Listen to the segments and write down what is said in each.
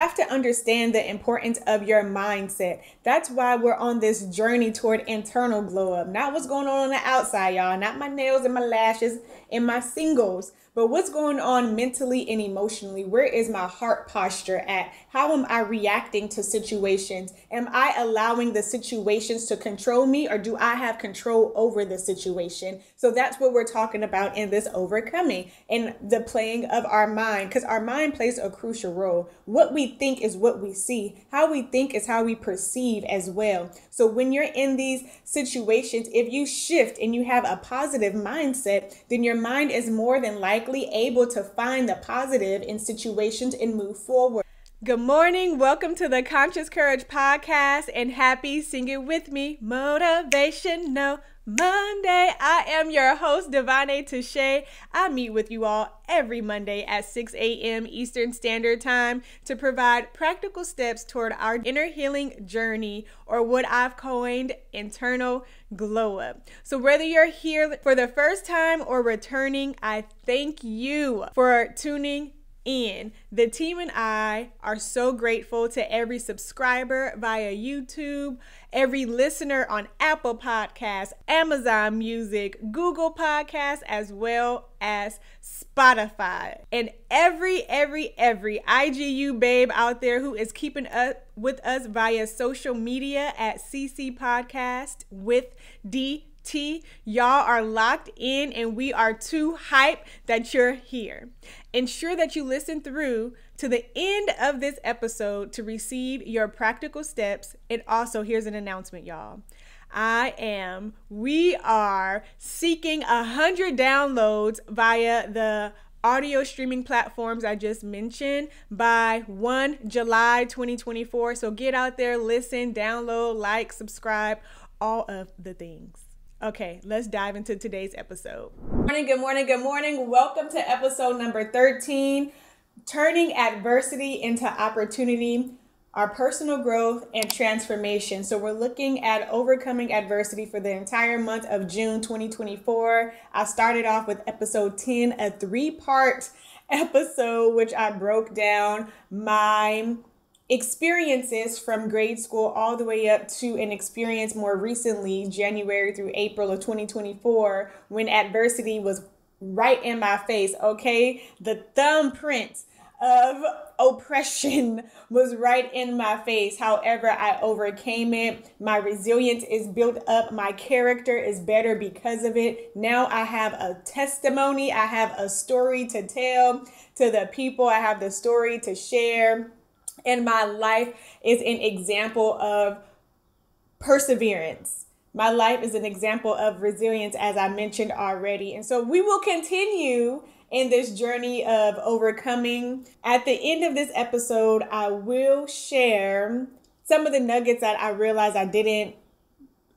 Have to understand the importance of your mindset. That's why we're on this journey toward internal glow up. Not what's going on the outside, y'all. Not my nails and my lashes and my singles, but what's going on mentally and emotionally. Where is my heart posture at? How am I reacting to situations? Am I allowing the situations to control me, or do I have control over the situation? So that's what we're talking about in this overcoming and the playing of our mind, because our mind plays a crucial role. What we think is what we see. How we think is how we perceive as well. So when you're in these situations, if you shift and you have a positive mindset, then your mind is more than likely able to find the positive in situations and move forward. Good morning. Welcome to the Conscious Courage podcast, and happy Sing It With Me Motivational Monday. I am your host, Davone'a. I meet with you all every Monday at 6 a.m. Eastern Standard Time to provide practical steps toward our inner healing journey, or what I've coined internal glow up. So whether you're here for the first time or returning, I thank you for tuning in. The team and I are so grateful to every subscriber via YouTube, every listener on Apple Podcasts, Amazon Music, Google Podcasts, as well as Spotify, and every IGU babe out there who is keeping up with us via social media at CC Podcast with DT. Y'all are locked in, and we are too hyped that you're here. Ensure that you listen through to the end of this episode to receive your practical steps. And also, here's an announcement, y'all. We are seeking 100 downloads via the audio streaming platforms I just mentioned by 1 July 2024. So get out there, listen, download, like, subscribe, all of the things. Okay, let's dive into today's episode. Good morning. Welcome to episode number 13, Turning Adversity into Opportunity, our personal growth and transformation. So we're looking at overcoming adversity for the entire month of June 2024. I started off with episode 10, a 3-part episode, which I broke down my experiences from grade school all the way up to an experience more recently, January through April of 2024, when adversity was right in my face, okay? The thumbprint of oppression was right in my face. However, I overcame it. My resilience is built up. My character is better because of it. Now I have a testimony. I have a story to tell to the people. I have the story to share. And my life is an example of perseverance. My life is an example of resilience, as I mentioned already. And so we will continue in this journey of overcoming. At the end of this episode, I will share some of the nuggets that I realized I didn't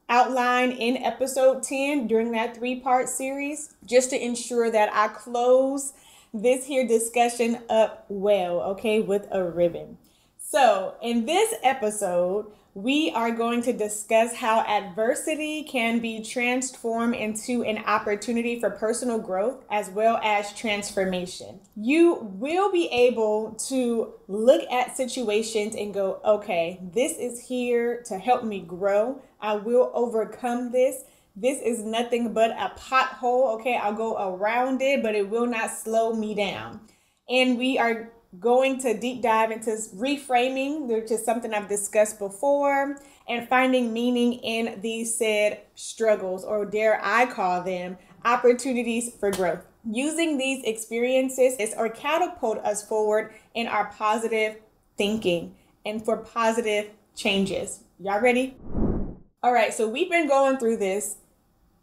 outline in episode 10 during that 3-part series, just to ensure that I close this here discussion up well, okay, with a ribbon. So in this episode, we are going to discuss how adversity can be transformed into an opportunity for personal growth as well as transformation. You will be able to look at situations and go, okay, this is here to help me grow. I will overcome this. This is nothing but a pothole. Okay, I'll go around it, but it will not slow me down. And we are going to deep dive into reframing, which is something I've discussed before, and finding meaning in these said struggles, or dare I call them opportunities for growth. Using these experiences or catapult us forward in our positive thinking and for positive changes. Y'all ready? All right, so we've been going through this.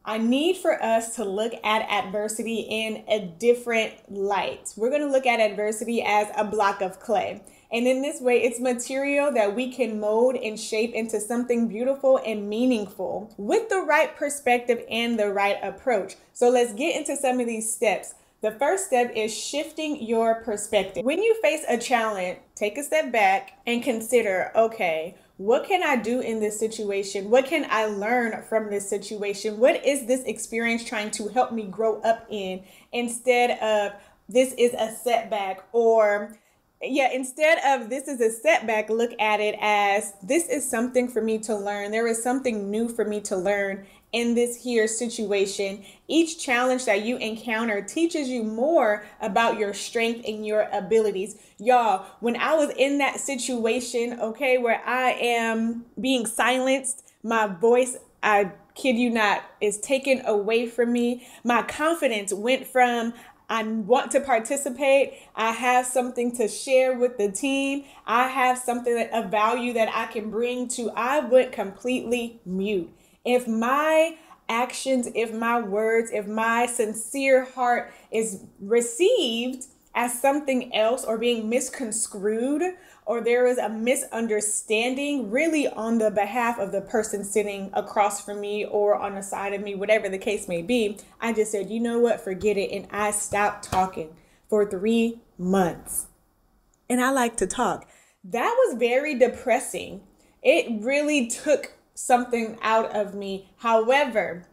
I need for us to look at adversity in a different light. We're going to look at adversity as a block of clay. And in this way, it's material that we can mold and shape into something beautiful and meaningful with the right perspective and the right approach. So let's get into some of these steps. The first step is shifting your perspective. When you face a challenge, take a step back and consider, okay, what can I do in this situation? What can I learn from this situation? What is this experience trying to help me grow up in, instead of this is a setback, or Yeah, instead of this is a setback, look at it as this is something for me to learn. There is something new for me to learn in this here situation. Each challenge that you encounter teaches you more about your strength and your abilities. Y'all, when I was in that situation, okay, where I am being silenced, my voice, I kid you not, is taken away from me. My confidence went from I want to participate. I have something to share with the team. I have something of value that I can bring to. I went completely mute. If my actions, if my words, if my sincere heart is received as something else or being misconstrued, or there is a misunderstanding really on the behalf of the person sitting across from me or on the side of me, whatever the case may be, I just said, you know what, forget it. And I stopped talking for 3 months. And I like to talk. That was very depressing. It really took something out of me. However,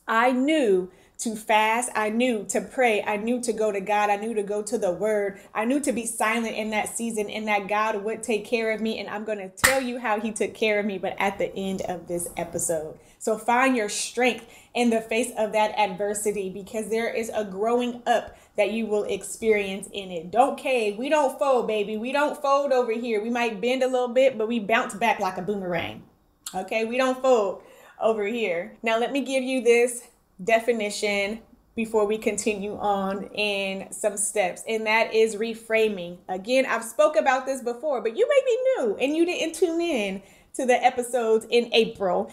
I knew to fast. I knew to pray. I knew to go to God. I knew to go to the word. I knew to be silent in that season and that God would take care of me. And I'm going to tell you how he took care of me, but at the end of this episode. So find your strength in the face of that adversity, because there is a growing up that you will experience in it. Don't cave. We don't fold, baby. We don't fold over here. We might bend a little bit, but we bounce back like a boomerang. Okay, we don't fold over here. Now, let me give you this definition before we continue on in some steps, and that is reframing. Again, I've spoke about this before, but you may be new and you didn't tune in to the episodes in April.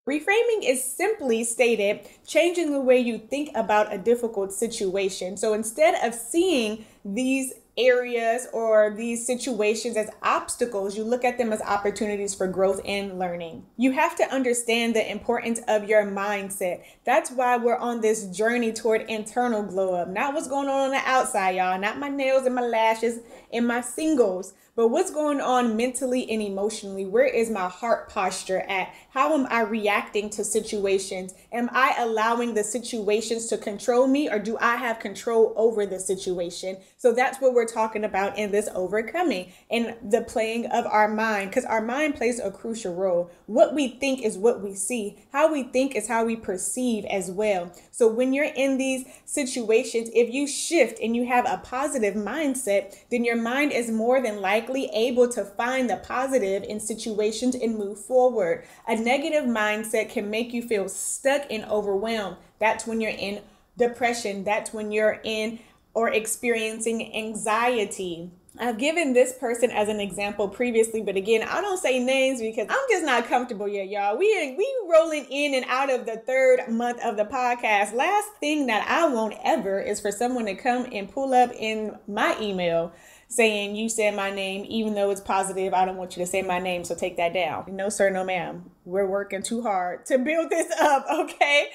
Reframing is simply stated changing the way you think about a difficult situation. So instead of seeing these areas or these situations as obstacles, you look at them as opportunities for growth and learning. You have to understand the importance of your mindset. That's why we're on this journey toward internal glow up. Not what's going on the outside, y'all. Not my nails and my lashes and my singles, but what's going on mentally and emotionally. Where is my heart posture at? How am I reacting to situations? Am I allowing the situations to control me, or do I have control over the situation? So that's what we're talking about in this overcoming and the playing of our mind, because our mind plays a crucial role. What we think is what we see. How we think is how we perceive as well. So when you're in these situations, if you shift and you have a positive mindset, then your mind is more than likely able to find the positive in situations and move forward. A negative mindset can make you feel stuck and overwhelmed. That's when you're in depression. That's when you're in or experiencing anxiety. I've given this person as an example previously, but again, I don't say names because I'm just not comfortable yet, y'all. We rolling in and out of the 3rd month of the podcast. Last thing that I want ever is for someone to come and pull up in my email saying you said my name, even though it's positive. I don't want you to say my name, so take that down. No, sir, no, ma'am. We're working too hard to build this up, okay?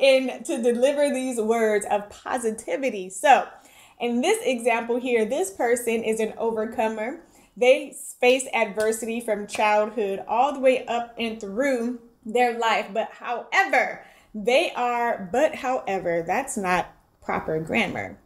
And to deliver these words of positivity. So in this example here, this person is an overcomer. They face adversity from childhood all the way up and through their life. However, that's not proper grammar.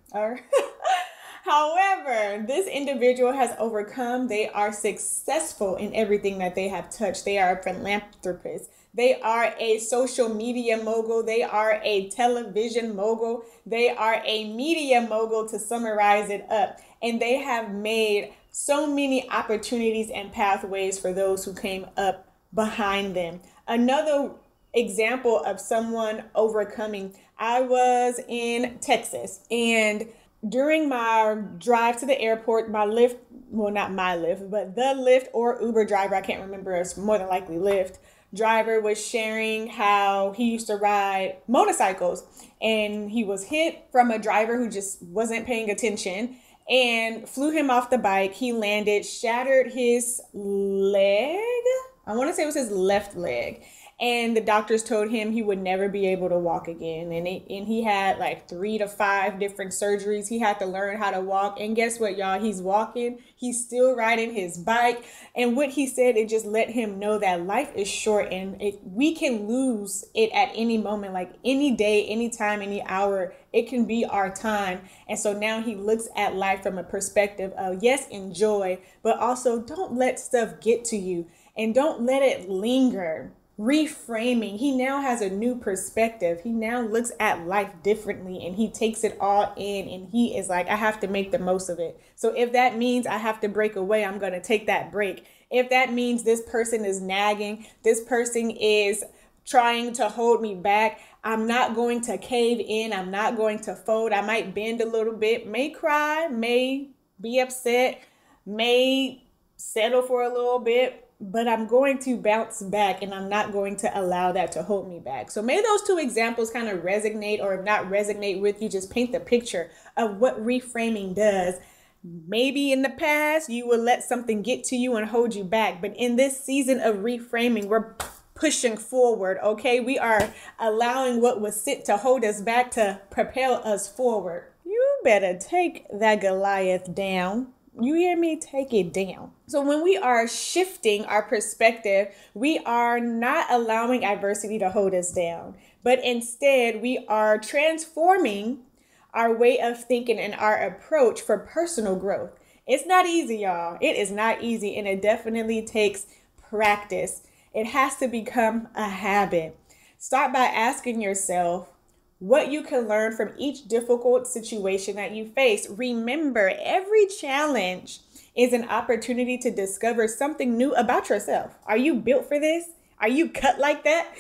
However, this individual has overcome. They are successful in everything that they have touched. They are a philanthropist. They are a social media mogul. They are a television mogul. They are a media mogul, to summarize it up. And they have made so many opportunities and pathways for those who came up behind them. Another example of someone overcoming, I was in Texas, and during my drive to the airport, my Lyft, well, not my Lyft, but the Lyft or Uber driver, I can't remember, it's more than likely Lyft driver, was sharing how he used to ride motorcycles, and he was hit from a driver who just wasn't paying attention and flew him off the bike. He landed, shattered his leg. I want to say it was his left leg. and the doctors told him he would never be able to walk again. And he had like 3 to 5 different surgeries. He had to learn how to walk. And guess what, y'all? He's walking. He's still riding his bike. And what he said, it just let him know that life is short and we can lose it at any moment, like any day, any time, any hour. It can be our time. And so now he looks at life from a perspective of, yes, enjoy, but also don't let stuff get to you and don't let it linger. Reframing. He now has a new perspective. He now looks at life differently and he takes it all in and he is like, I have to make the most of it. So if that means I have to break away, I'm going to take that break. If that means this person is nagging, this person is trying to hold me back, I'm not going to cave in. I'm not going to fold. I might bend a little bit, may cry, may be upset, may settle for a little bit, but I'm going to bounce back and I'm not going to allow that to hold me back. So may those 2 examples kind of resonate, or if not resonate with you, just paint the picture of what reframing does. Maybe in the past you would let something get to you and hold you back, but in this season of reframing, we're pushing forward, okay? We are allowing what was sent to hold us back to propel us forward. You better take that Goliath down. You hear me? Take it down. So when we are shifting our perspective, we are not allowing adversity to hold us down, but instead we are transforming our way of thinking and our approach for personal growth. It's not easy, y'all. It is not easy, and it definitely takes practice. It has to become a habit. Start by asking yourself what you can learn from each difficult situation that you face. Remember, every challenge is an opportunity to discover something new about yourself. Are you built for this? Are you cut like that?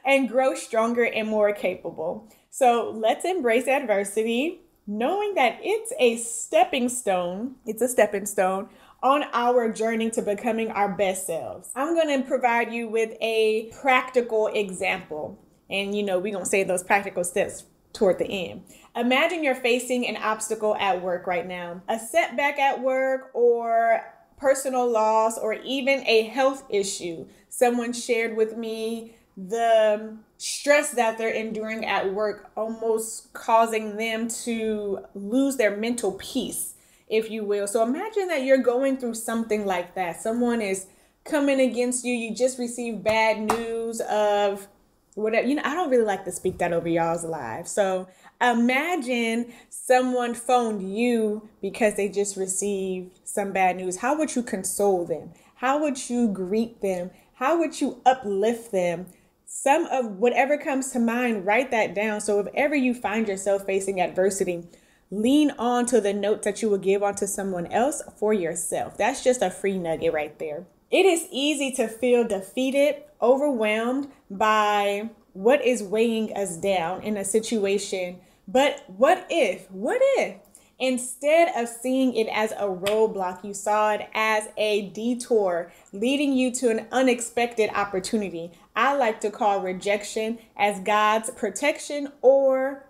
And grow stronger and more capable. So let's embrace adversity, knowing that it's a stepping stone. It's a stepping stone on our journey to becoming our best selves. I'm going to provide you with a practical example. And, we're going to say those practical steps toward the end. Imagine you're facing an obstacle at work right now, a setback at work or personal loss or even a health issue. Someone shared with me the stress that they're enduring at work, almost causing them to lose their mental peace, if you will. So imagine that you're going through something like that. Someone is coming against you. You just received bad news of whatever. I don't really like to speak that over y'all's lives. So imagine someone phoned you because they just received some bad news. How would you console them? How would you greet them? How would you uplift them? Some of whatever comes to mind, write that down. So if ever you find yourself facing adversity, lean on to the notes that you will give onto someone else for yourself. That's just a free nugget right there. It is easy to feel defeated, overwhelmed by what is weighing us down in a situation. But what if instead of seeing it as a roadblock, you saw it as a detour leading you to an unexpected opportunity? I like to call rejection as God's protection or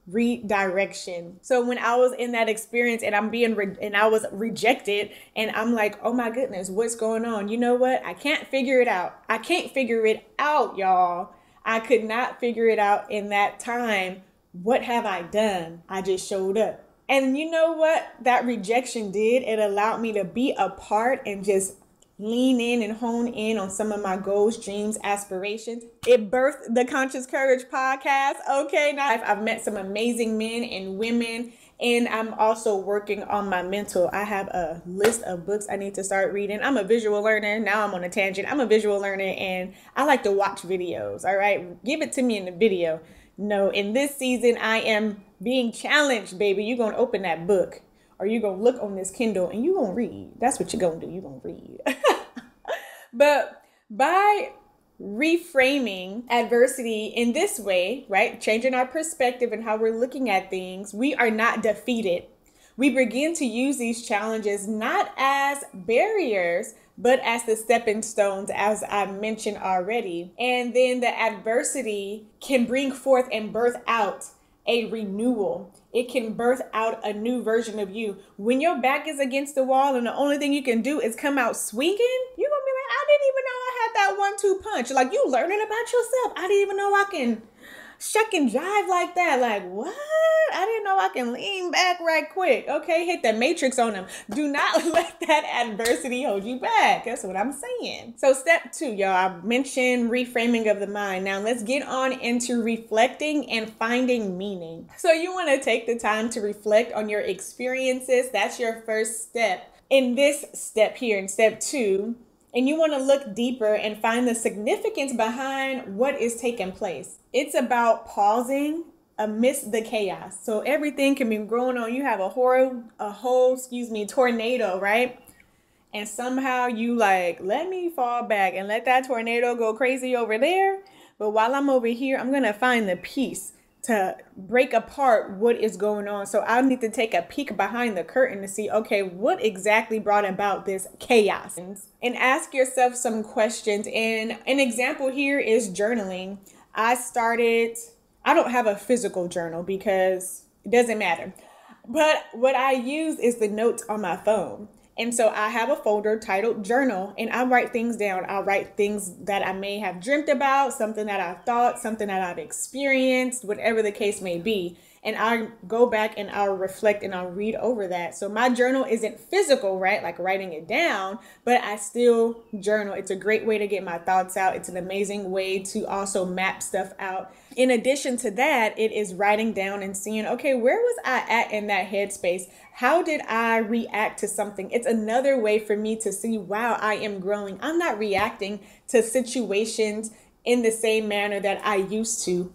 redirection. So when I was in that experience and I was rejected and I'm like, oh my goodness, what's going on? You know what? I can't figure it out. I can't figure it out, y'all. I could not figure it out in that time. What have I done? I just showed up. And you know what that rejection did? It allowed me to be a part and just lean in and hone in on some of my goals, dreams, aspirations. It birthed the Conscious Courage podcast. Okay, now I've met some amazing men and women, and I'm also working on my mental. I have a list of books I need to start reading. I'm a visual learner. Now I'm on a tangent. I'm a visual learner, and I like to watch videos. All right, give it to me in the video. No, in this season, I am being challenged, baby. You're going to open that book or you're going to look on this Kindle and you're going to read. That's what you're going to do. You're going to read. But by reframing adversity in this way, right, changing our perspective and how we're looking at things, we are not defeated. We begin to use these challenges not as barriers, but as the stepping stones, as I mentioned already. And then the adversity can bring forth and birth out a renewal. It can birth out a new version of you. When your back is against the wall and the only thing you can do is come out swinging, you're going to be like, I didn't even know I had that that 1-2 punch. Like, you learning about yourself. I didn't even know I can shuck and jive like that. Like, what? I didn't know I can lean back right quick. Okay, hit the matrix on them. Do not let that adversity hold you back. That's what I'm saying. So step 2, y'all, I mentioned reframing of the mind. Now let's get on into reflecting and finding meaning. So you want to take the time to reflect on your experiences. That's your first step. In this step here, in step 2, and you want to look deeper and find the significance behind what is taking place. It's about pausing amidst the chaos. So everything can be going on. You have a whole tornado, right? And somehow you like, let me fall back and let that tornado go crazy over there. But while I'm over here, I'm going to find the peace to break apart what is going on. So I need to take a peek behind the curtain to see, okay, what exactly brought about this chaos? And ask yourself some questions. And an example here is journaling. I don't have a physical journal because it doesn't matter. But what I use is the notes on my phone. And so I have a folder titled Journal, and I write things down. I'll write things that I may have dreamt about, something that I've thought, something that I've experienced, whatever the case may be. And I go back and I'll reflect and I'll read over that. So my journal isn't physical, right? Like writing it down, but I still journal. It's a great way to get my thoughts out. It's an amazing way to also map stuff out. In addition to that, it is writing down and seeing, okay, where was I at in that headspace? How did I react to something? It's another way for me to see, wow, I am growing. I'm not reacting to situations in the same manner that I used to.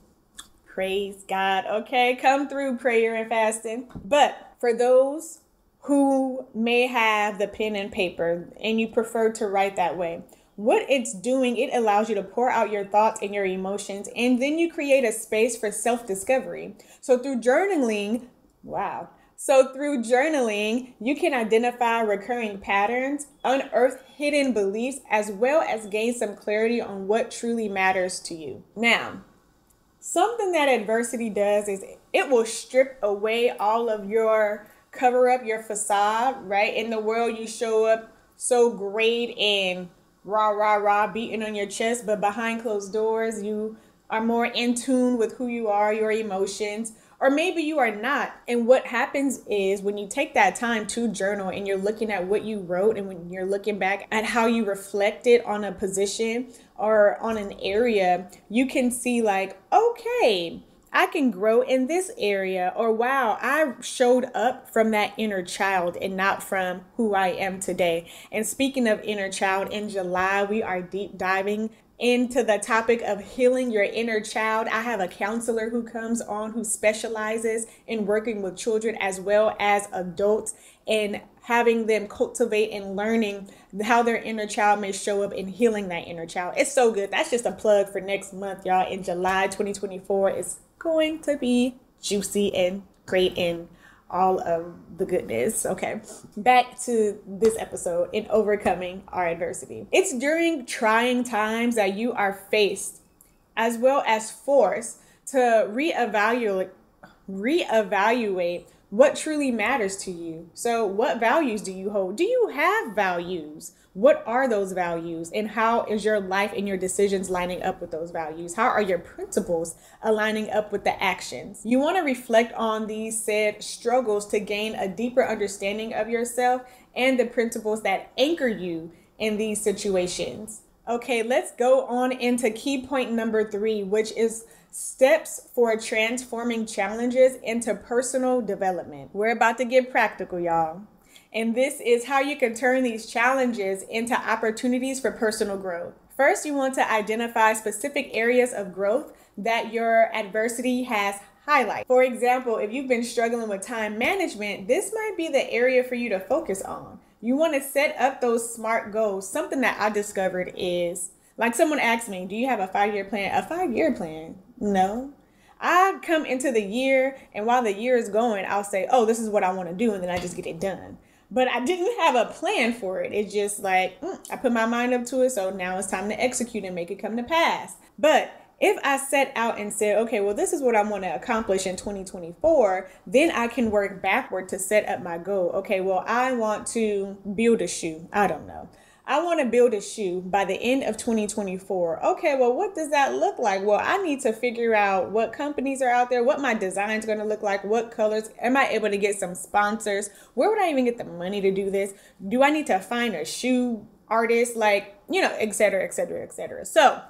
Praise God. Okay, come through prayer and fasting. But for those who may have the pen and paper and you prefer to write that way, what it's doing, it allows you to pour out your thoughts and your emotions, and then you create a space for self-discovery. So through journaling, you can identify recurring patterns, unearth hidden beliefs, as well as gain some clarity on what truly matters to you. Now, something that adversity does is it will strip away all of your cover up, your facade, right? In the world, you show up so great and rah, rah, rah, beating on your chest, but behind closed doors, you are more in tune with who you are, your emotions, or maybe you are not. And what happens is when you take that time to journal and you're looking at what you wrote and when you're looking back at how you reflected on a position or on an area, you can see like, okay, I can grow in this area, or wow, I showed up from that inner child and not from who I am today. And speaking of inner child, in July, we are deep diving into the topic of healing your inner child. I have a counselor who comes on who specializes in working with children as well as adults and having them cultivate and learning how their inner child may show up in healing that inner child. It's so good. That's just a plug for next month, y'all. In July 2024, it's going to be juicy and great and all of the goodness. Okay, back to this episode in overcoming our adversity. It's during trying times that you are faced as well as forced to reevaluate what truly matters to you. So what values do you hold? Do you have values? What are those values? And how is your life and your decisions lining up with those values? How are your principles aligning up with the actions? You want to reflect on these said struggles to gain a deeper understanding of yourself and the principles that anchor you in these situations. Okay, let's go on into key point number 3, which is steps for transforming challenges into personal development. We're about to get practical, y'all. And this is how you can turn these challenges into opportunities for personal growth. First, you want to identify specific areas of growth that your adversity has highlighted. For example, if you've been struggling with time management, this might be the area for you to focus on. You want to set up those SMART goals. Something that I discovered is, like someone asked me, do you have a 5-year plan? A 5-year plan? No. I come into the year, and while the year is going, I'll say, oh, this is what I want to do, and then I just get it done. But I didn't have a plan for it. It's just like, I put my mind up to it, so now it's time to execute and make it come to pass. But if I set out and said, okay, well, this is what I want to accomplish in 2024, then I can work backward to set up my goal. Okay, well, I want to build a shoe. I don't know. I want to build a shoe by the end of 2024. Okay, well, what does that look like? Well, I need to figure out what companies are out there, what my design is going to look like, what colors. Am I able to get some sponsors? Where would I even get the money to do this? Do I need to find a shoe artist? Like, et cetera, et cetera, et cetera. So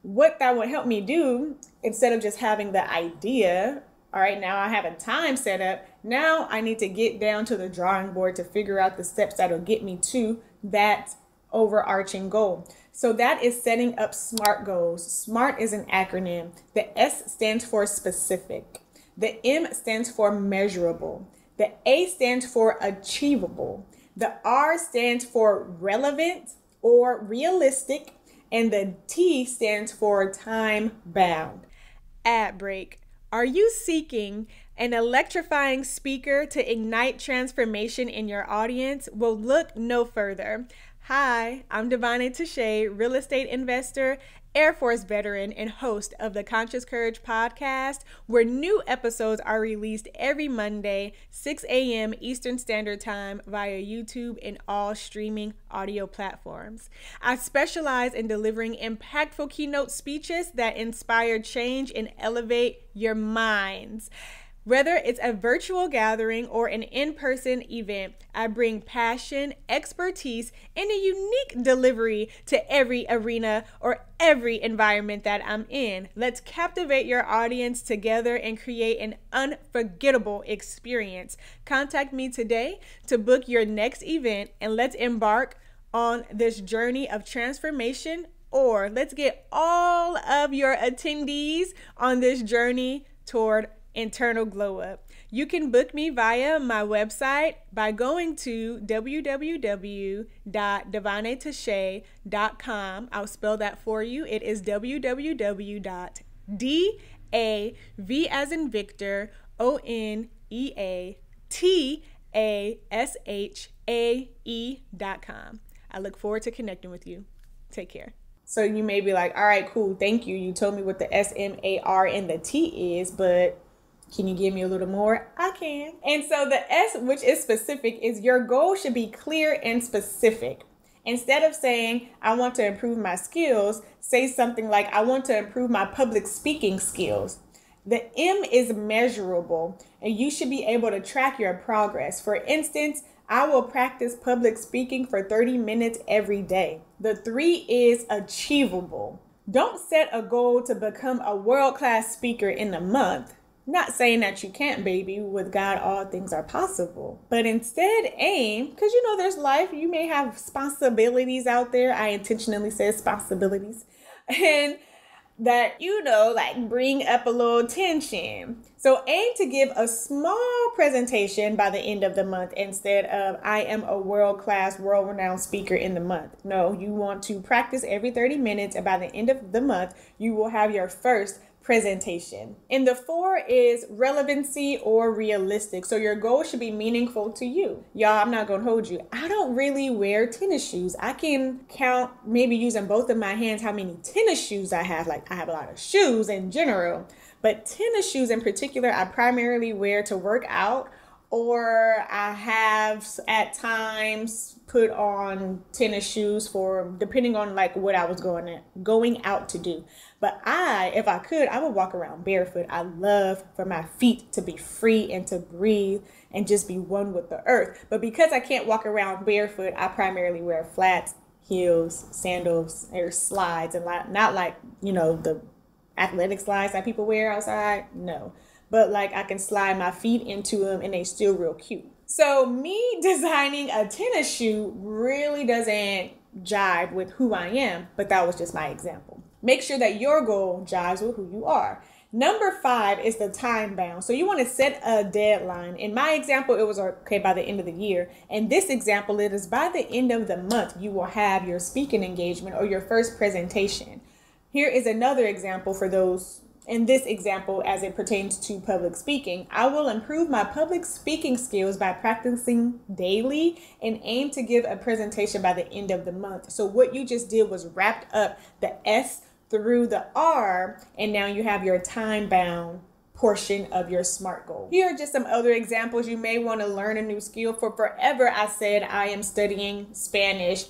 what that would help me do, instead of just having the idea, all right, now I have a time set up. Now I need to get down to the drawing board to figure out the steps that'll get me to that overarching goal. So that is setting up SMART goals. SMART is an acronym. The S stands for specific. The M stands for measurable. The A stands for achievable. The R stands for relevant or realistic. And the T stands for time bound. Ad break. Are you seeking an electrifying speaker to ignite transformation in your audience? Well, look no further. Hi, I'm Davone'a, real estate investor, Air Force veteran, and host of the Conscious Courage podcast, where new episodes are released every Monday, 6 a.m. Eastern Standard Time via YouTube and all streaming audio platforms. I specialize in delivering impactful keynote speeches that inspire change and elevate your minds. Whether it's a virtual gathering or an in-person event, I bring passion, expertise, and a unique delivery to every arena or every environment that I'm in. Let's captivate your audience together and create an unforgettable experience. Contact me today to book your next event, and let's embark on this journey of transformation, or let's get all of your attendees on this journey toward internal glow up. You can book me via my website by going to www.davoneatashay.com. I'll spell that for you. It is www.DAV as in Victor, ONEATASHAE.com. I look forward to connecting with you. Take care. So you may be like, all right, cool. Thank you. You told me what the SMAR and the T is, but can you give me a little more? I can. And so the S, which is specific, is your goal should be clear and specific. Instead of saying, I want to improve my skills, say something like, I want to improve my public speaking skills. The M is measurable, and you should be able to track your progress. For instance, I will practice public speaking for 30 minutes every day. The 3 is achievable. Don't set a goal to become a world-class speaker in a month. Not saying that you can't, baby. With God, all things are possible. But instead aim, because there's life. You may have responsibilities out there. I intentionally said responsibilities. And that, bring up a little tension. So aim to give a small presentation by the end of the month instead of I am a world-class, world-renowned speaker in the month. No, you want to practice every 30 minutes, and by the end of the month, you will have your first presentation. And the 4 is relevancy or realistic. So your goal should be meaningful to you. Y'all, I'm not going to hold you. I don't really wear tennis shoes. I can count, maybe using both of my hands, how many tennis shoes I have. Like, I have a lot of shoes in general, but tennis shoes in particular, I primarily wear to work out, or I have at times put on tennis shoes for, depending on what I was going out to do. But if I could, I would walk around barefoot. I love for my feet to be free and to breathe and just be one with the earth. But because I can't walk around barefoot, I primarily wear flats, heels, sandals, or slides, and not the athletic slides that people wear outside. No. But I can slide my feet into them and they still real cute. So me designing a tennis shoe really doesn't jive with who I am, but that was just my example. Make sure that your goal jives with who you are. Number 5 is the time bound. So you want to set a deadline. In my example, it was by the end of the year. In this example, it is by the end of the month, you will have your speaking engagement or your first presentation. Here is another example for those. In this example, as it pertains to public speaking, I will improve my public speaking skills by practicing daily and aim to give a presentation by the end of the month. So what you just did was wrapped up the S through the R, and now you have your time-bound portion of your SMART goal. Here are just some other examples. You may want to learn a new skill. For forever, I said I am studying Spanish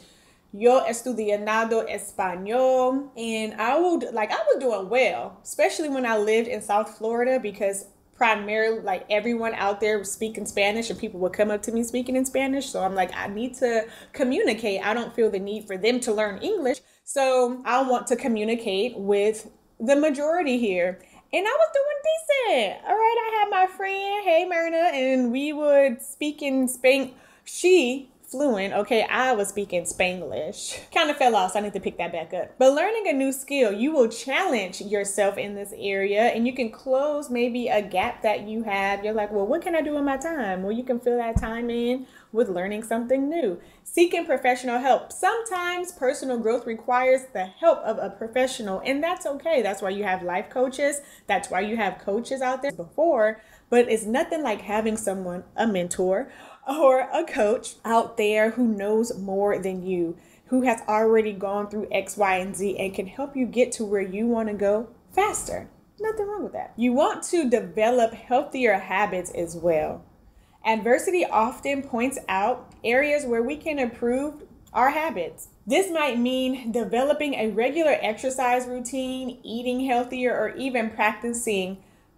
Yo estudiando español. And I was doing well, especially when I lived in South Florida, because primarily like everyone out there was speaking Spanish and people would come up to me speaking in Spanish. So I'm like, I need to communicate. I don't feel the need for them to learn English. So I want to communicate with the majority here. And I was doing decent. All right, I had my friend, hey Myrna, and we would speak in Spain. She fluent. Okay, I was speaking Spanglish. Kind of fell off, so I need to pick that back up. But learning a new skill, you will challenge yourself in this area, and you can close maybe a gap that you have. You're like, well, what can I do in my time? Well, you can fill that time in with learning something new. Seeking professional help. Sometimes personal growth requires the help of a professional, and that's okay. That's why you have life coaches. That's why you have coaches out there before. But it's nothing like having someone, a mentor or a coach out there who knows more than you, who has already gone through X, Y, and Z and can help you get to where you want to go faster. Nothing wrong with that. You want to develop healthier habits as well. Adversity often points out areas where we can improve our habits. This might mean developing a regular exercise routine, eating healthier, or even practicing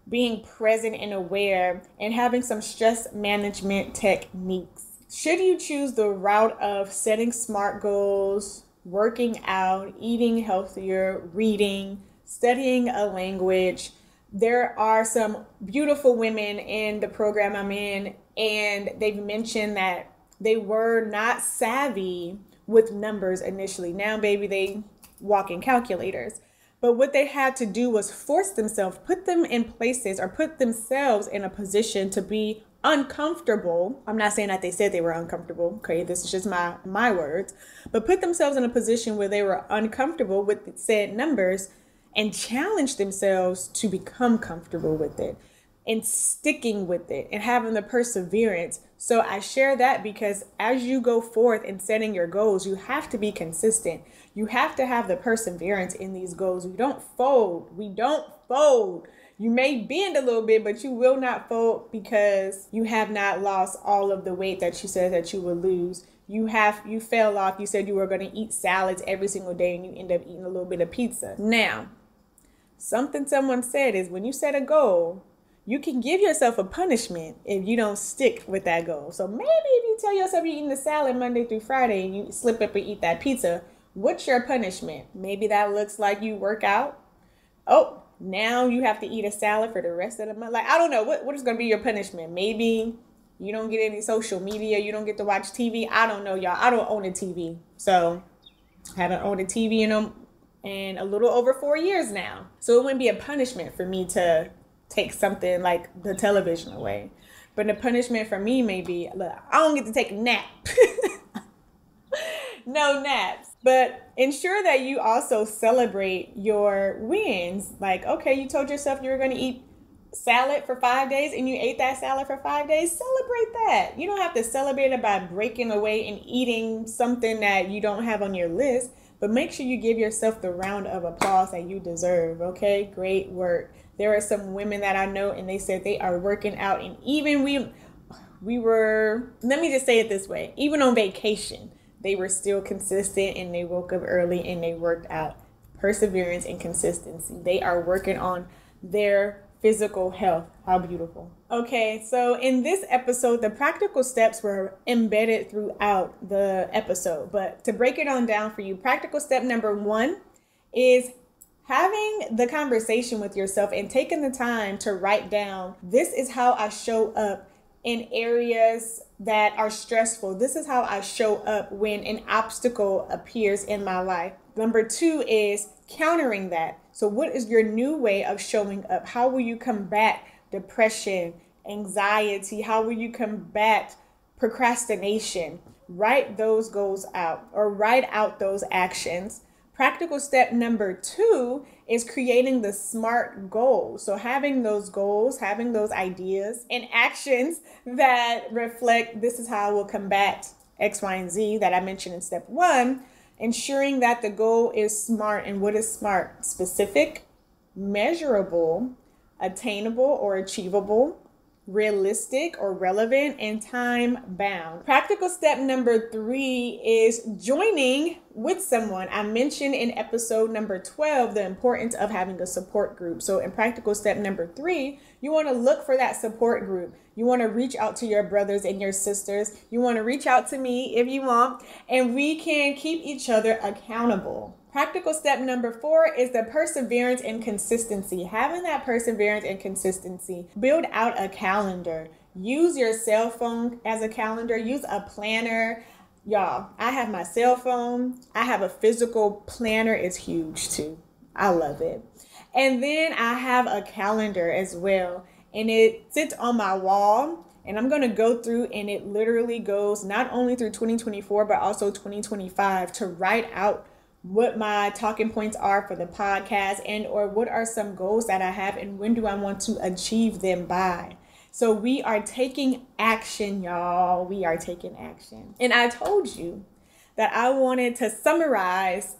being present and aware and having some stress management techniques. Should you choose the route of setting SMART goals, working out, eating healthier, reading, studying a language, there are some beautiful women in the program I'm in, and they've mentioned that they were not savvy with numbers initially. Now, baby, they walk in calculators. But what they had to do was force themselves, put them in places or put themselves in a position to be uncomfortable. I'm not saying that they said they were uncomfortable. Okay, this is just my words. But put themselves in a position where they were uncomfortable with said numbers and challenge themselves to become comfortable with it and sticking with it and having the perseverance. So I share that because as you go forth in setting your goals, you have to be consistent. You have to have the perseverance in these goals. We don't fold. You may bend a little bit, but you will not fold because you have not lost all of the weight that you said that you would lose. You fell off. You said you were going to eat salads every single day and you end up eating a little bit of pizza. Now, something someone said is when you set a goal, you can give yourself a punishment if you don't stick with that goal. So maybe if you tell yourself you're eating a salad Monday through Friday and you slip up and eat that pizza, what's your punishment? Maybe that looks like you work out. Oh, now you have to eat a salad for the rest of the month. Like, I don't know. What is going to be your punishment? Maybe you don't get any social media. You don't get to watch TV. I don't know, y'all. I don't own a TV. So I haven't owned a TV in a little over 4 years now. So it wouldn't be a punishment for me to take something like the television away. But the punishment for me may be, look, I don't get to take a nap. No naps. But ensure that you also celebrate your wins. Like, okay, you told yourself you were going to eat salad for 5 days and you ate that salad for 5 days. Celebrate that. You don't have to celebrate it by breaking away and eating something that you don't have on your list. But make sure you give yourself the round of applause that you deserve. Okay, great work. There are some women that I know and they said they are working out, and even we were, let me just say it this way, even on vacation, they were still consistent and they woke up early and they worked out. Perseverance and consistency. They are working on their physical health. How beautiful. Okay, so in this episode, the practical steps were embedded throughout the episode. But to break it on down for you, practical step number 1 is having the conversation with yourself and taking the time to write down, this is how I show up in areas that are stressful. This is how I show up when an obstacle appears in my life. Number 2 is countering that. So what is your new way of showing up? How will you combat depression, anxiety? How will you combat procrastination? Write those goals out or write out those actions. Practical step number 2 is creating the SMART goals. So having those goals, having those ideas and actions that reflect, this is how I will combat X, Y, and Z that I mentioned in step 1, ensuring that the goal is SMART. And what is SMART? Specific, measurable, attainable or achievable, realistic or relevant, and time bound. Practical step number 3 is joining with someone. I mentioned in episode number 12 the importance of having a support group. So in practical step number 3, you want to look for that support group. You want to reach out to your brothers and your sisters. You want to reach out to me if you want, and we can keep each other accountable. Practical step number 4 is the perseverance and consistency. Having that perseverance and consistency. Build out a calendar. Use your cell phone as a calendar. Use a planner. Y'all, I have my cell phone. I have a physical planner. It's huge too. I love it. And then I have a calendar as well. And it sits on my wall. And I'm going to go through, and it literally goes not only through 2024, but also 2025 to write out what my talking points are for the podcast, and or what are some goals that I have and when do I want to achieve them by. So we are taking action, y'all. We are taking action. And I told you that I wanted to summarize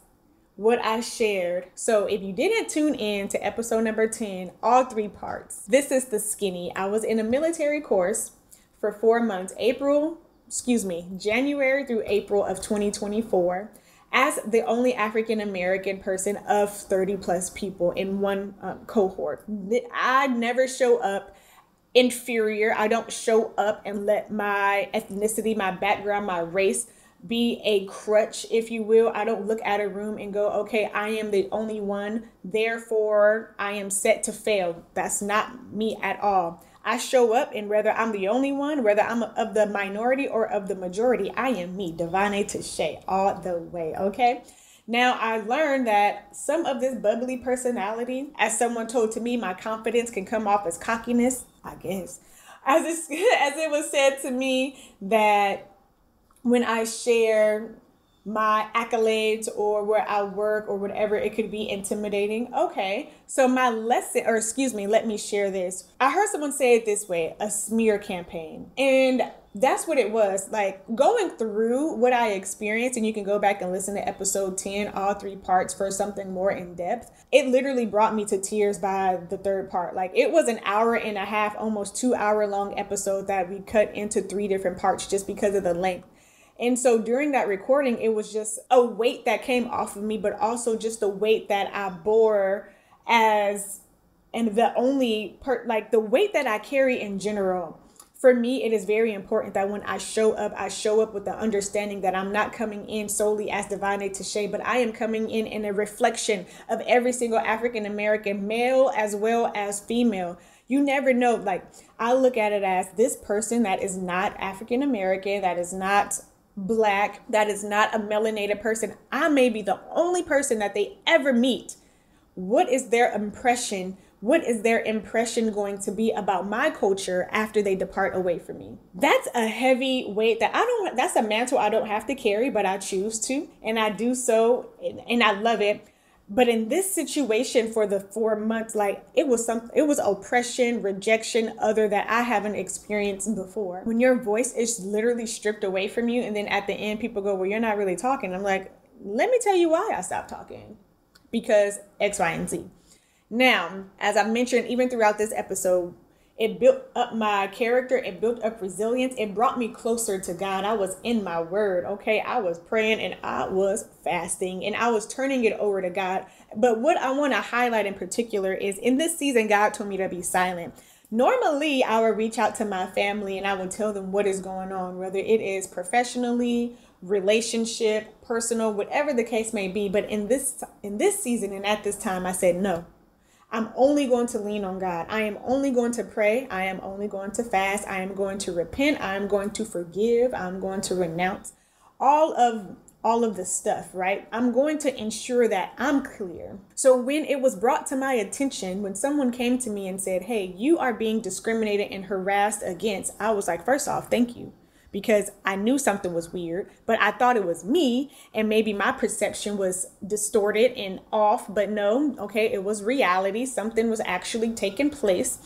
what I shared. So if you didn't tune in to episode number 10, all 3 parts, this is the skinny. I was in a military course for 4 months, January through April of 2024. As the only African American person of 30 plus people in one cohort. I never show up inferior. I don't show up and let my ethnicity, my background, my race be a crutch, if you will. I don't look at a room and go, okay, I am the only one, therefore I am set to fail. That's not me at all. I show up, and whether I'm the only one, whether I'm of the minority or of the majority, I am me, Davone'a Tashay, all the way, okay? Now, I learned that some of this bubbly personality, as someone told to me, my confidence can come off as cockiness, I guess. As it was said to me that when I share my accolades or where I work or whatever, it could be intimidating. Okay, so let me share this. I heard someone say it this way, a smear campaign. And that's what it was. Like, going through what I experienced, and you can go back and listen to episode 10, all 3 parts, for something more in depth. It literally brought me to tears by the 3rd part. Like, it was an hour and a half, almost 2 hour long episode that we cut into 3 different parts just because of the length. And so during that recording, it was just a weight that came off of me, but also just a weight that I bore the weight that I carry in general. For me, it is very important that when I show up with the understanding that I'm not coming in solely as Davone'a Tashay, but I am coming in a reflection of every single African American, male as well as female. You never know. Like, I look at it as this person that is not African American, that is not Black, that is not a melanated person. I may be the only person that they ever meet. What is their impression? What is their impression going to be about my culture after they depart away from me? That's a heavy weight that's a mantle I don't have to carry, but I choose to, and I do so, and I love it. But in this situation for the 4 months, like, it was oppression, rejection, other that I haven't experienced before. When your voice is literally stripped away from you, and then at the end people go, well, you're not really talking. I'm like, let me tell you why I stopped talking. Because X, Y, and Z. Now, as I mentioned, even throughout this episode, it built up my character. It built up resilience. It brought me closer to God. I was in my word. Okay. I was praying and I was fasting and I was turning it over to God. But what I want to highlight in particular is in this season, God told me to be silent. Normally, I would reach out to my family and I would tell them what is going on, whether it is professionally, relationship, personal, whatever the case may be. But in this season and at this time, I said, no. I'm only going to lean on God. I am only going to pray. I am only going to fast. I am going to repent. I am going to forgive. I'm going to renounce all of the stuff, right? I'm going to ensure that I'm clear. So when it was brought to my attention, when someone came to me and said, hey, you are being discriminated and harassed against, I was like, first off, thank you. Because I knew something was weird, but I thought it was me and maybe my perception was distorted and off, but no, okay, it was reality. Something was actually taking place.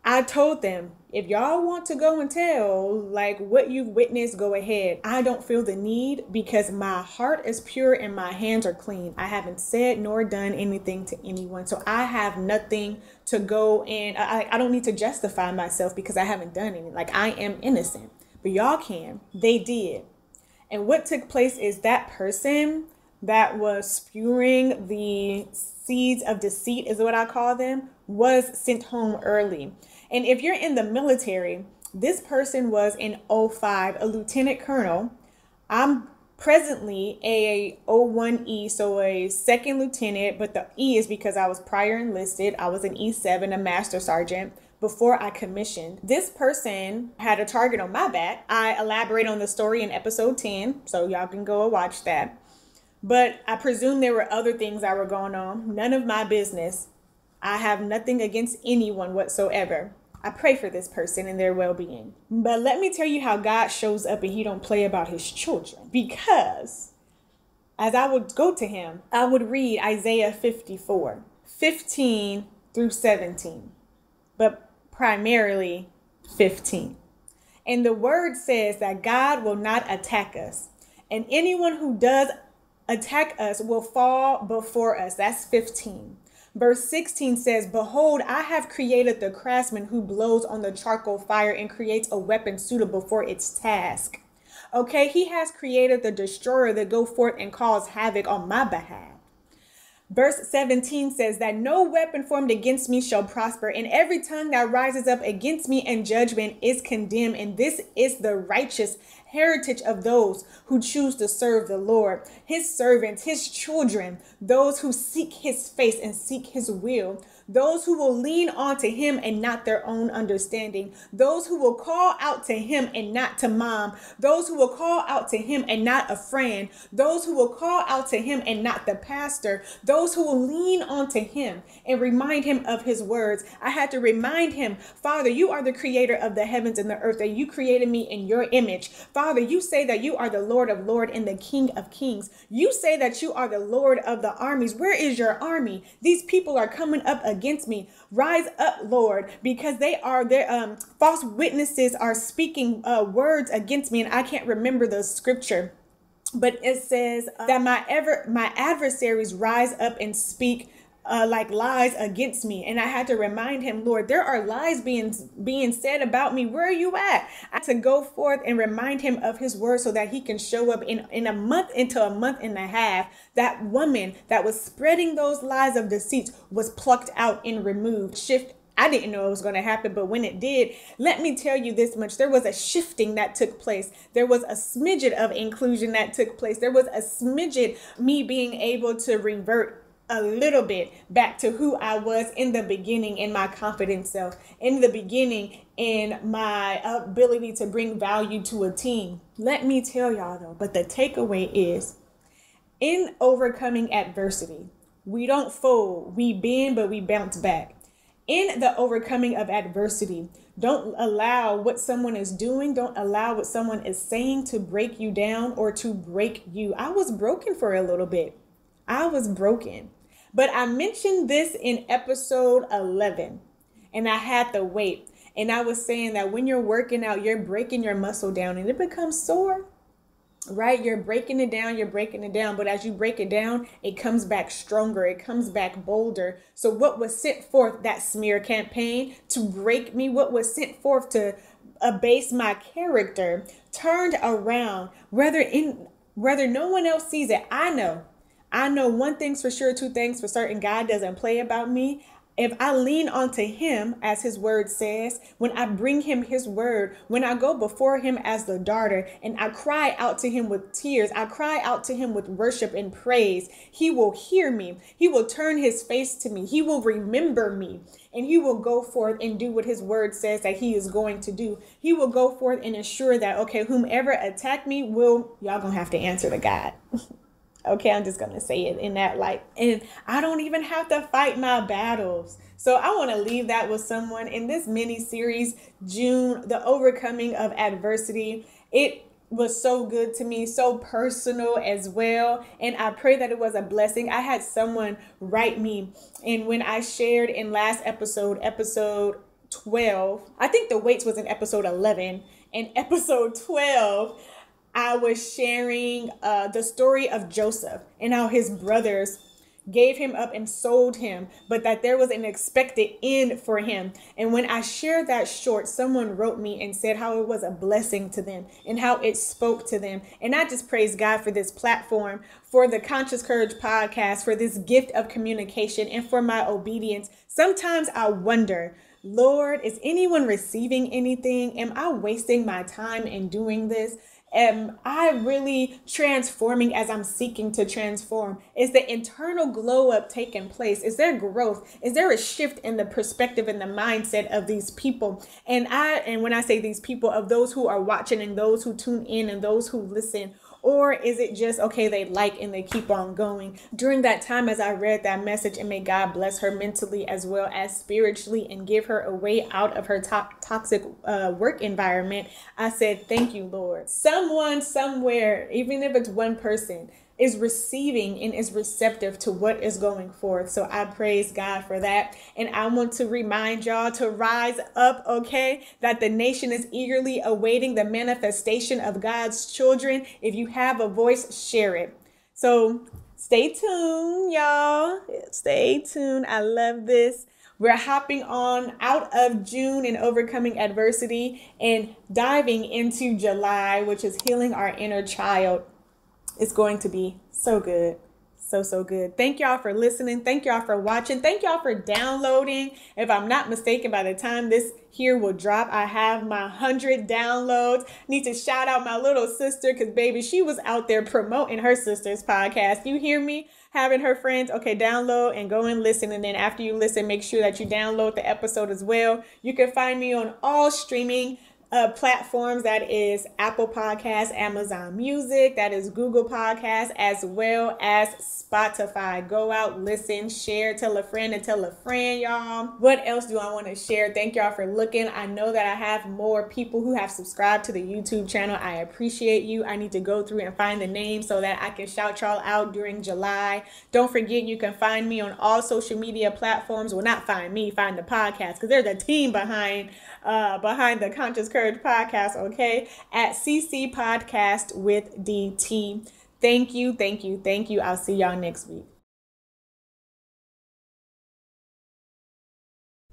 I told them, if y'all want to go and tell like what you've witnessed, go ahead. I don't feel the need because my heart is pure and my hands are clean. I haven't said nor done anything to anyone. So I have nothing to go and I don't need to justify myself because I haven't done anything. Like, I am innocent, but y'all can. They did. And what took place is that person that was spewing the seeds of deceit, is what I call them, was sent home early. And if you're in the military, this person was in '05, a lieutenant colonel. I'm presently a '01E, so a second lieutenant, but the E is because I was prior enlisted. I was an E7, a master sergeant, before I commissioned. This person had a target on my back. I elaborate on the story in episode 10, so y'all can go and watch that. But I presume there were other things that were going on. None of my business. I have nothing against anyone whatsoever. I pray for this person and their well-being. But let me tell you how God shows up and he don't play about his children. Because as I would go to him, I would read Isaiah 54, 15 through 17. But primarily 15. And the word says that God will not attack us. And anyone who does attack us will fall before us. That's 15. Verse 16 says, behold, I have created the craftsman who blows on the charcoal fire and creates a weapon suitable for its task. Okay, he has created the destroyer that go forth and cause havoc on my behalf. Verse 17 says that no weapon formed against me shall prosper, and every tongue that rises up against me in judgment is condemned. And this is the righteous heritage of those who choose to serve the Lord, his servants, his children, those who seek his face and seek his will, those who will lean on to him and not their own understanding, those who will call out to him and not to mom, those who will call out to him and not a friend, those who will call out to him and not the pastor, those who will lean on to him and remind him of his words. I had to remind him, Father, you are the creator of the heavens and the earth, that you created me in your image. Father, you say that you are the Lord of lords and the King of kings. You say that you are the Lord of the armies. Where is your army? These people are coming up against me. Rise up, Lord, because their false witnesses are speaking words against me. And I can't remember the scripture, but it says that my adversaries rise up and speak like lies against me. And I had to remind him, Lord, there are lies being said about me. Where are you at? I had to go forth and remind him of his word so that he can show up in a month, into a month and a half. That woman that was spreading those lies of deceit was plucked out and removed. Shift. I didn't know it was going to happen, but when it did, let me tell you this much. There was a shifting that took place. There was a smidget of inclusion that took place. There was a smidget me being able to revert a little bit back to who I was in the beginning, in my confident self, in the beginning, in my ability to bring value to a team. Let me tell y'all though, but the takeaway is, in overcoming adversity, we don't fold, we bend, but we bounce back. In the overcoming of adversity, don't allow what someone is doing, don't allow what someone is saying to break you down or to break you. I was broken for a little bit. I was broken. But I mentioned this in episode 11, and I had to wait. And I was saying that when you're working out, you're breaking your muscle down and it becomes sore, right? You're breaking it down. But as you break it down, it comes back stronger. It comes back bolder. So what was sent forth, that smear campaign to break me, what was sent forth to abase my character, turned around, whether no one else sees it. I know one thing's for sure, two things for certain. God doesn't play about me. If I lean onto him, as his word says, when I bring him his word, when I go before him as the daughter and I cry out to him with tears, I cry out to him with worship and praise, he will hear me. He will turn his face to me. He will remember me, and he will go forth and do what his word says that he is going to do. He will go forth and ensure that, okay, whomever attacked me y'all gonna have to answer to God. Okay, I'm just going to say it in that light. And I don't even have to fight my battles. So I want to leave that with someone in this mini series, June, the overcoming of adversity. It was so good to me, so personal as well. And I pray that it was a blessing. I had someone write me, and when I shared in last episode 12, I think the weights was in episode 11. In episode 12, I was sharing the story of Joseph and how his brothers gave him up and sold him, but that there was an expected end for him. And when I shared that short, someone wrote me and said how it was a blessing to them and how it spoke to them. And I just praise God for this platform, for the Conscious Courage podcast, for this gift of communication, and for my obedience. Sometimes I wonder, Lord, is anyone receiving anything? Am I wasting my time in doing this? Am I really transforming as I'm seeking to transform? Is the internal glow up taking place? Is there growth? Is there a shift in the perspective and the mindset of these people? And when I say these people, of those who are watching and those who tune in and those who listen, or is it just, okay, they like and they keep on going? During that time, as I read that message, and may God bless her mentally as well as spiritually and give her a way out of her toxic work environment, I said, thank you, Lord. Someone somewhere, even if it's one person, is receiving and is receptive to what is going forth. So I praise God for that. And I want to remind y'all to rise up, okay? That the nation is eagerly awaiting the manifestation of God's children. If you have a voice, share it. So stay tuned, y'all. Stay tuned. I love this. We're hopping on out of June and overcoming adversity and diving into July, which is healing our inner child. It's going to be so good. So good. Thank y'all for listening. Thank y'all for watching. Thank y'all for downloading. If I'm not mistaken, by the time this here will drop, I have my 100 downloads. Need to shout out my little sister, because baby, she was out there promoting her sister's podcast. You hear me? Having her friends, okay, download and go and listen. And then after you listen, make sure that you download the episode as well. You can find me on all streaming platforms. That is Apple Podcasts, Amazon Music, that is Google Podcasts, as well as Spotify. Go out, listen, share, tell a friend and tell a friend, y'all. What else do I want to share? Thank y'all for looking. I know that I have more people who have subscribed to the YouTube channel. I appreciate you. I need to go through and find the names so that I can shout y'all out during July. Don't forget, you can find me on all social media platforms. Well, not find me, find the podcast, because there's a team behind the Conscious Courage podcast, okay? At CC Podcast with DT. Thank you. I'll see y'all next week.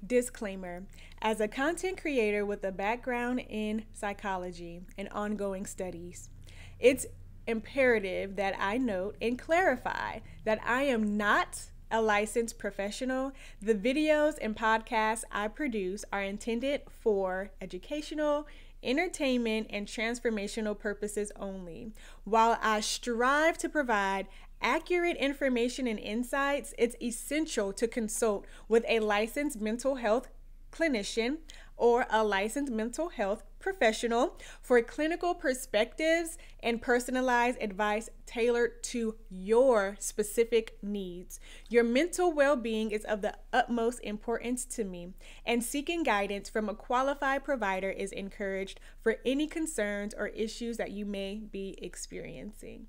Disclaimer. As a content creator with a background in psychology and ongoing studies, it's imperative that I note and clarify that I am not a licensed professional. The videos and podcasts I produce are intended for educational, entertainment, and transformational purposes only. While I strive to provide accurate information and insights, it's essential to consult with a licensed mental health clinician or a licensed mental health professional for clinical perspectives and personalized advice tailored to your specific needs. Your mental well-being is of the utmost importance to me, and seeking guidance from a qualified provider is encouraged for any concerns or issues that you may be experiencing.